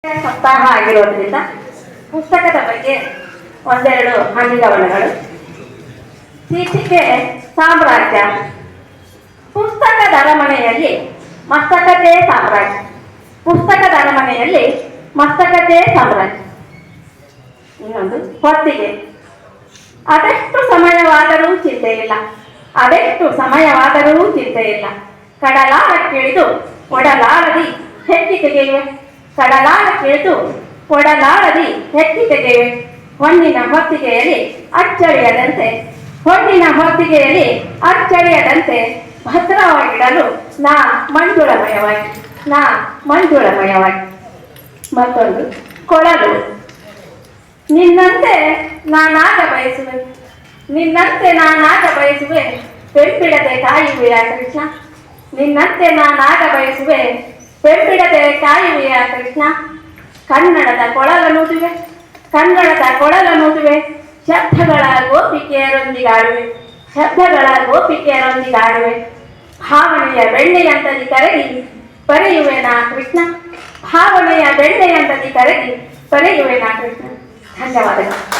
ಸಪ್ತಾಹ ಆಗಿರೋದ್ರಿಂದ ಪುಸ್ತಕದ ಬಗ್ಗೆ ಒಂದೆರಡು ಹನಿಗವನಗಳು. ಶೀರ್ಷಿಕೆ ಸಾಮ್ರಾಜ್ಯ. ಪುಸ್ತಕದ ಅರಮನೆಯಲ್ಲಿ ಮಸ್ತಕತೆ ಸಾಮ್ರಾಜ್ಯ. ಪುಸ್ತಕದ ಅರಮನೆಯಲ್ಲಿ ಮಸ್ತಕತೆ ಸಾಮ್ರಾಜ್ಯ. ಇನ್ನೊಂದು ಹೊತ್ತಿಗೆ. ಅದೆಷ್ಟು ಸಮಯವಾದರೂ ಚಿಂತೆ ಇಲ್ಲ, ಅದೆಷ್ಟು ಸಮಯವಾದರೂ ಚಿಂತೆ ಇಲ್ಲ. ಕಡಲಾಳಕ್ಕಿಳಿದು ಒಡಲಾಳದಿ ಹೆಕ್ಕಿ ತೆಗೆಯುವೆ. ಕಡಲಾಳಕ್ಕಿಳಿದು ಒಡಲಾಳದಿ ಹೆಕ್ಕಿ ತೆಗೆಯುವೆ. ಹೊನ್ನಿನ ಹೊತ್ತಿಗೆಯಲ್ಲಿ ಅಚ್ಚಳಿಯದಂತೆ, ಹೊನ್ನಿನ ಹೊತ್ತಿಗೆಯಲ್ಲಿ ಅಚ್ಚಳಿಯದಂತೆ ಭದ್ರವಾಗಿಡಲು ನಾ ಮಂಜುಳಮಯವಾಗಿ, ನಾ ಮಂಜುಳಮಯವಾಗಿ. ಮತ್ತೊಂದು ಕೊಳಲು. ನಿನ್ನಂತೆ ನಾನಾಗ ಬಯಸುವೆ, ನಿನ್ನಂತೆ ನಾನಾಗ ಬಯಸುವೆ, ಪೆಂಪಿಡದೆ ಕಾಯುವೆಯ ಕೃಷ್ಣ. ನಿನ್ನಂತೆ ನಾನಾಗ ಬಯಸುವೆ, ಪೆಂಪಿಡದೆ ಕಾಯುವೆಯ ಕೃಷ್ಣ. ಕನ್ನಡದ ಕೊಳಲನುದುವೆ, ಕನ್ನಡದ ಕೊಳಲನುದುವೆ, ಶಬ್ದಗಳ ಗೋಪಿಕೆಯರೊಂದಿಗಾಡುವೆ, ಶಬ್ದಗಳ ಗೋಪಿಕೆಯರೊಂದಿಗಾಡುವೆ. ಭಾವನೆಯ ಬೆಣ್ಣೆಯಂತದಿ ಕರಗಿ ಬರೆಯುವೆ ನಾ ಕೃಷ್ಣ. ಭಾವನೆಯ ಬೆಣ್ಣೆಯಂತದಿ ಕರಗಿ ಬರೆಯುವೆ ನಾ ಕೃಷ್ಣ. ಧನ್ಯವಾದಗಳು.